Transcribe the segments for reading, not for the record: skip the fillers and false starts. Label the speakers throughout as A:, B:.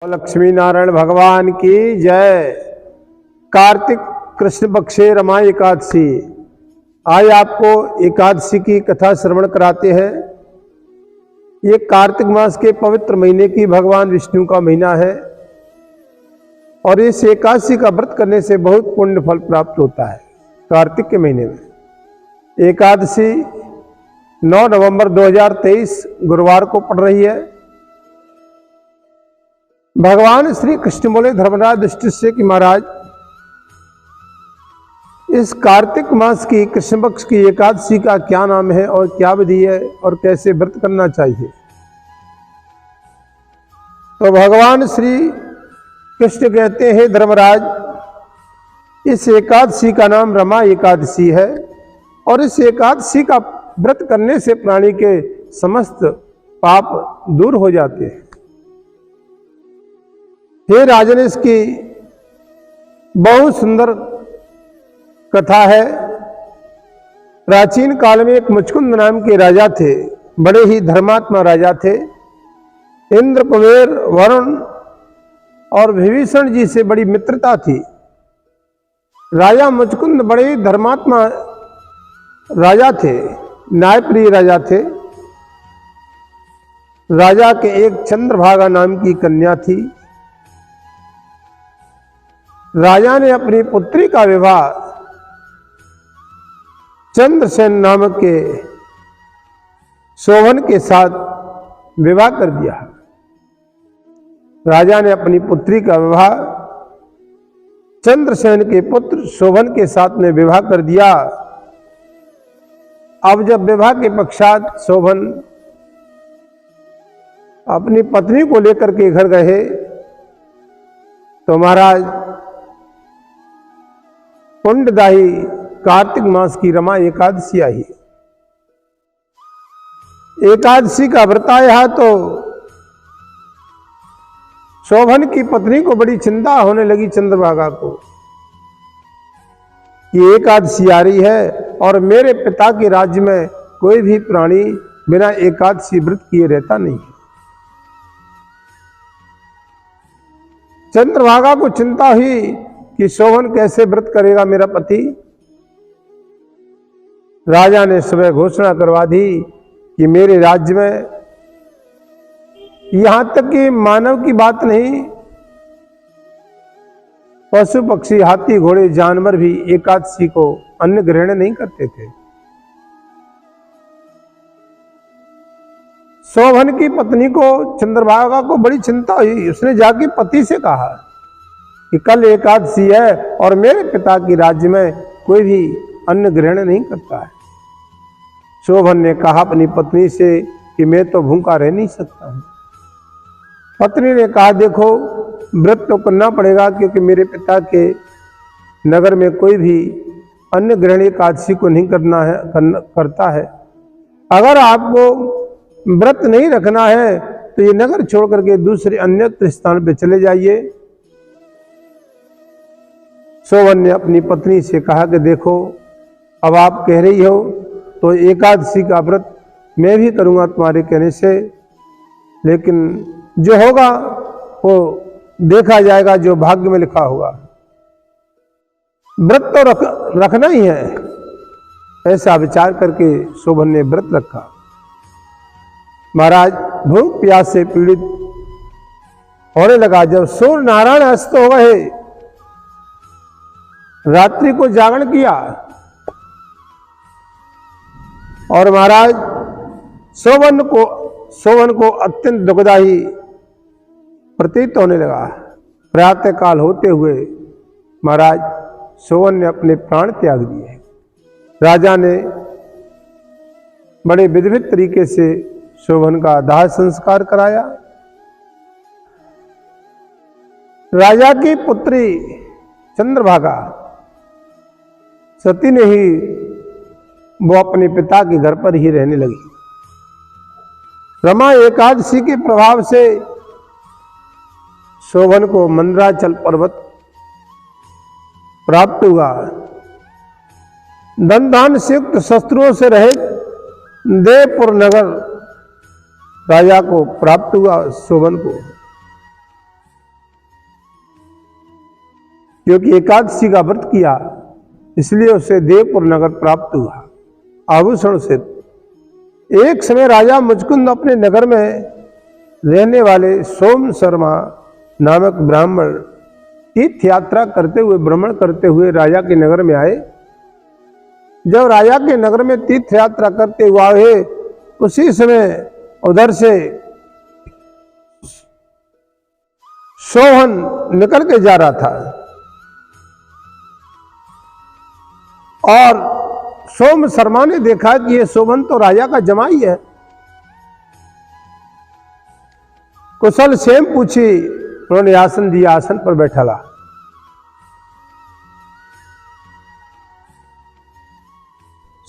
A: लक्ष्मी नारायण भगवान की जय। कार्तिक कृष्ण पक्षे रमा एकादशी। आज आपको एकादशी की कथा श्रवण कराते हैं। ये कार्तिक मास के पवित्र महीने की भगवान विष्णु का महीना है और इस एकादशी का व्रत करने से बहुत पुण्य फल प्राप्त होता है। कार्तिक के महीने में एकादशी 9 नवंबर 2023 गुरुवार को पड़ रही है। भगवान श्री कृष्ण बोले धर्मराज युधिष्ठिर से कि महाराज, इस कार्तिक मास की कृष्ण पक्ष की एकादशी का क्या नाम है और क्या विधि है और कैसे व्रत करना चाहिए। तो भगवान श्री कृष्ण कहते हैं, धर्मराज, इस एकादशी का नाम रमा एकादशी है और इस एकादशी का व्रत करने से प्राणी के समस्त पाप दूर हो जाते हैं। हे राजन, इसकी बहुत सुंदर कथा है। प्राचीन काल में एक मुचकुंद नाम के राजा थे, बड़े ही धर्मात्मा राजा थे। इंद्र, कुबेर, वरुण और विभीषण जी से बड़ी मित्रता थी। राजा मुचकुंद बड़े ही धर्मात्मा राजा थे, न्यायप्रिय राजा थे। राजा के एक चंद्रभागा नाम की कन्या थी। राजा ने अपनी पुत्री का विवाह चंद्रसेन नामक के शोभन के साथ विवाह कर दिया। राजा ने अपनी पुत्री का विवाह चंद्रसेन के पुत्र शोभन के साथ में विवाह कर दिया। अब जब विवाह के पश्चात शोभन अपनी पत्नी को लेकर के घर गए तो महाराज, पुण्यदायी कार्तिक मास की रमा एकादशी आई। एकादशी का व्रत आया तो शोभन की पत्नी को बड़ी चिंता होने लगी, चंद्रभागा को, कि एकादशी आ रही है और मेरे पिता के राज्य में कोई भी प्राणी बिना एकादशी व्रत किए रहता नहीं है। चंद्रभागा को चिंता हुई कि शोभन कैसे व्रत करेगा मेरा पति। राजा ने सुबह घोषणा करवा दी कि मेरे राज्य में, यहां तक कि मानव की बात नहीं, पशु पक्षी, हाथी, घोड़े, जानवर भी एकादशी को अन्न ग्रहण नहीं करते थे। शोभन की पत्नी को, चंद्रभागा को बड़ी चिंता हुई। उसने जाके पति से कहा कि कल एकादशी है और मेरे पिता के राज्य में कोई भी अन्न ग्रहण नहीं करता है। शोभन ने कहा अपनी पत्नी से कि मैं तो भूखा रह नहीं सकता हूं। पत्नी ने कहा, देखो, व्रत तो करना पड़ेगा क्योंकि मेरे पिता के नगर में कोई भी अन्न ग्रहण एकादशी को नहीं करता है। अगर आपको व्रत नहीं रखना है तो ये नगर छोड़ करके दूसरे अन्यत्र स्थान पर चले जाइए। शोभन ने अपनी पत्नी से कहा कि देखो, अब आप कह रही हो तो एकादशी का व्रत मैं भी करूंगा तुम्हारे कहने से, लेकिन जो होगा वो देखा जाएगा, जो भाग्य में लिखा होगा। व्रत तो रखना ही है। ऐसा विचार करके शोभन ने व्रत रखा। महाराज, भूख प्यास से पीड़ित होने लगा। जब सूर्य नारायण अस्त हो गए, रात्रि को जागरण किया और महाराज शोभन को अत्यंत दुखदायी प्रतीत होने लगा। प्रातः काल होते हुए महाराज शोभन ने अपने प्राण त्याग दिए। राजा ने बड़े विधिवत तरीके से शोभन का दाह संस्कार कराया। राजा की पुत्री चंद्रभागा सती ने ही वो अपने पिता के घर पर ही रहने लगी। रमा एकादशी के प्रभाव से शोभन को मंदराचल पर्वत प्राप्त हुआ। धन धान से युक्त शस्त्रों से रहित देवपुर नगर राजा को प्राप्त हुआ। शोभन को क्योंकि एकादशी का व्रत किया, इसलिए उसे देवपुर नगर प्राप्त हुआ आभूषण से। एक समय राजा मुचकुंद अपने नगर में रहने वाले सोम शर्मा नामक ब्राह्मण तीर्थ यात्रा करते हुए, भ्रमण करते हुए राजा के नगर में आए। जब राजा के नगर में तीर्थ यात्रा करते हुए आए, उसी समय उधर से सोहन निकल के जा रहा था और सोम शर्मा ने देखा कि ये सोहन तो राजा का जमाई है। कुशल सेम पूछी, उन्होंने आसन दिया, आसन पर बैठा ला।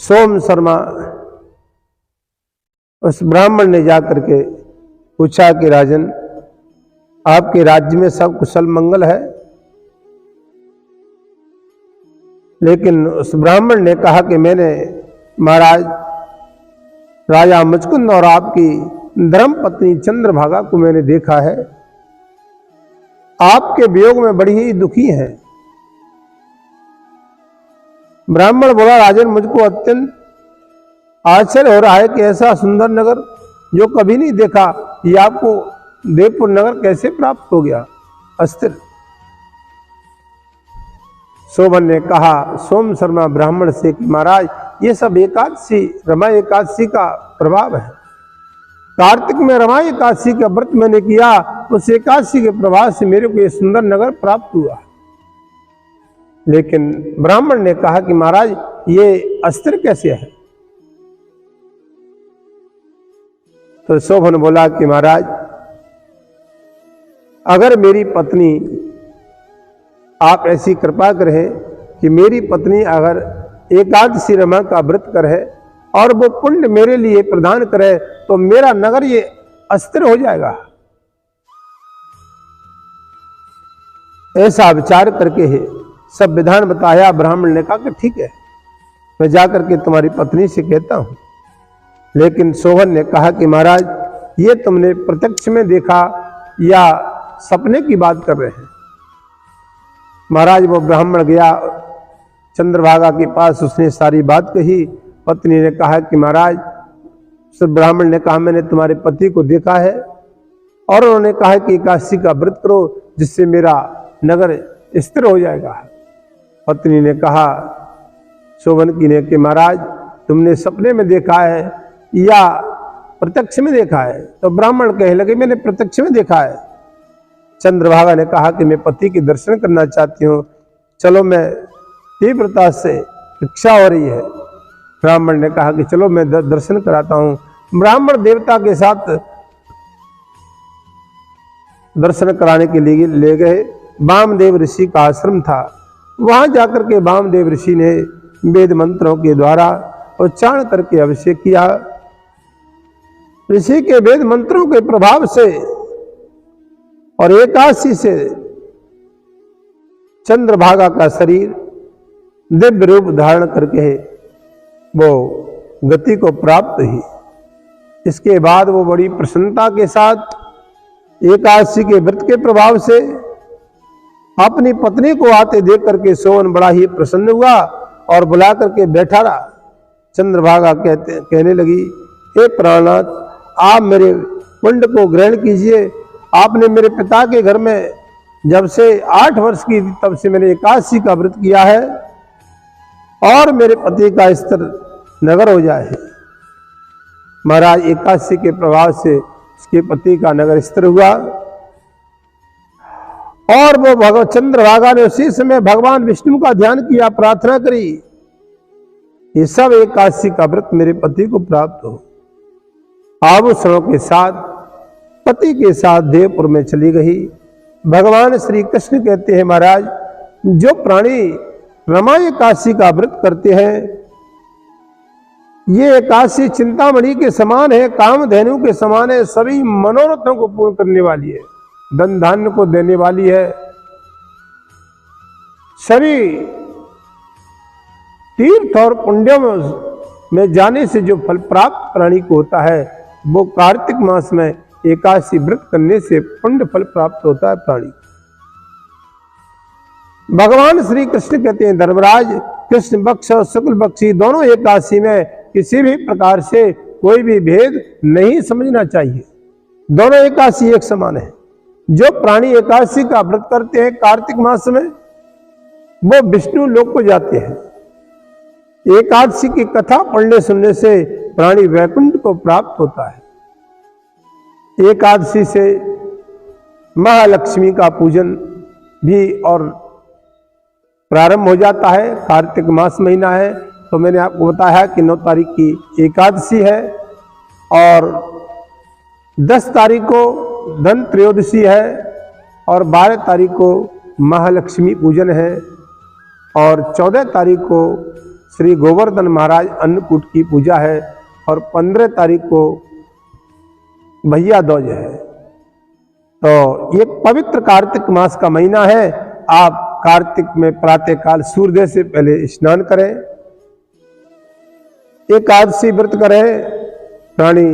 A: सोम शर्मा उस ब्राह्मण ने जाकर के पूछा कि राजन, आपके राज्य में सब कुशल मंगल है? लेकिन उस ब्राह्मण ने कहा कि मैंने महाराज राजा मुचकुंद और आपकी धर्म पत्नी चंद्रभागा को मैंने देखा है, आपके वियोग में बड़ी ही दुखी है। ब्राह्मण बोला, राजन मुझको अत्यंत आश्चर्य हो रहा है कि ऐसा सुंदर नगर जो कभी नहीं देखा, ये आपको देवपुर नगर कैसे प्राप्त हो गया अस्थिर? सोमन ने कहा सोम शर्मा ब्राह्मण से कि महाराज ये सब एकादशी, रमा एकादशी का प्रभाव है। कार्तिक में रमा एकादशी का व्रत मैंने किया, उस एकादशी के प्रभाव से मेरे को ये सुंदर नगर प्राप्त हुआ। लेकिन ब्राह्मण ने कहा कि महाराज ये अस्थिर कैसे है? तो शोभन बोला कि महाराज अगर मेरी पत्नी, आप ऐसी कृपा करें कि मेरी पत्नी अगर एकादशी रमा का व्रत करे और वो पुण्य मेरे लिए प्रदान करे तो मेरा नगर ये अस्थिर हो जाएगा। ऐसा विचार करके है सब विधान बताया। ब्राह्मण ने कहा कि ठीक है, मैं जाकर के तुम्हारी पत्नी से कहता हूं। लेकिन सोहन ने कहा कि महाराज ये तुमने प्रत्यक्ष में देखा या सपने की बात कर रहे हैं? महाराज वो ब्राह्मण गया चंद्रभागा के पास, उसने सारी बात कही। पत्नी ने कहा कि महाराज, सब ब्राह्मण ने कहा मैंने तुम्हारे पति को देखा है और उन्होंने कहा कि एकादशी का व्रत करो जिससे मेरा नगर स्थिर हो जाएगा। पत्नी ने कहा शोभन की ने कि महाराज तुमने सपने में देखा है या प्रत्यक्ष में देखा है? तो ब्राह्मण कहने लगे मैंने प्रत्यक्ष में देखा है। चंद्रभागा ने कहा कि मैं पति के दर्शन करना चाहती हूँ, चलो मैं तीव्रता से इच्छा हो रही है। ब्राह्मण ने कहा कि चलो मैं दर्शन कराता हूँ। ब्राह्मण देवता के साथ दर्शन कराने के लिए ले गए। वामदेव ऋषि का आश्रम था, वहां जाकर के वामदेव ऋषि ने वेद मंत्रों के द्वारा उच्चारण करके अभिषेक किया। ऋषि के वेद मंत्रों के प्रभाव से और एकादशी से चंद्रभागा का शरीर दिव्य रूप धारण करके वो गति को प्राप्त हुई। इसके बाद वो बड़ी प्रसन्नता के साथ एकादशी के व्रत के प्रभाव से अपनी पत्नी को आते देख करके सोहन बड़ा ही प्रसन्न हुआ और बुला करके बैठा रहा। चंद्रभागा कहने लगी, हे प्राणनाथ, आप मेरे पुण्य को ग्रहण कीजिए। आपने मेरे पिता के घर में जब से 8 वर्ष की थी तब से मैंने एकादशी का व्रत किया है और मेरे पति का स्थिर नगर हो जाए। महाराज एकादशी के प्रभाव से उसके पति का नगर स्थिर हुआ और वो चंद्रभागा ने उसी समय भगवान विष्णु का ध्यान किया, प्रार्थना करी, ये सब एकादशी का व्रत मेरे पति को प्राप्त हो। आभूषणों के साथ पति के साथ देवपुर में चली गई। भगवान श्री कृष्ण कहते हैं, महाराज जो प्राणी रमा एकादशी का व्रत करते हैं ये एकादशी चिंतामणि के समान है, कामधेनु के समान है, सभी मनोरथों को पूर्ण करने वाली है, धन धान्य को देने वाली है। सभी तीर्थ और पुण्यों में जाने से जो फल प्राप्त प्राणी को होता है वो कार्तिक मास में एकादशी व्रत करने से पुण्य फल प्राप्त होता है प्राणी। भगवान श्री कृष्ण कहते हैं, धर्मराज, कृष्ण पक्ष और शुक्ल पक्षी दोनों एकादशी में किसी भी प्रकार से कोई भी भेद नहीं समझना चाहिए। दोनों एकादशी एक समान है। जो प्राणी एकादशी का व्रत करते हैं कार्तिक मास में, वो विष्णु लोक को जाते हैं। एकादशी की कथा पढ़ने सुनने से प्राणी वैकुंठ को प्राप्त होता है। एकादशी से महालक्ष्मी का पूजन भी और प्रारंभ हो जाता है। कार्तिक मास महीना है, तो मैंने आपको बताया कि 9 तारीख की एकादशी है और 10 तारीख को धन त्रयोदशी है और 12 तारीख को महालक्ष्मी पूजन है और 14 तारीख को श्री गोवर्धन महाराज अन्नकूट की पूजा है और 15 तारीख को भैया दूज है। तो ये पवित्र कार्तिक मास का महीना है। आप कार्तिक में प्रातःकाल सूर्योदय से पहले स्नान करें, एकादशी व्रत करें। प्राणी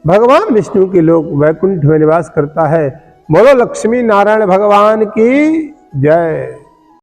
A: भगवान विष्णु के लोग वैकुंठ में निवास करता है। बोलो लक्ष्मी नारायण भगवान की जय।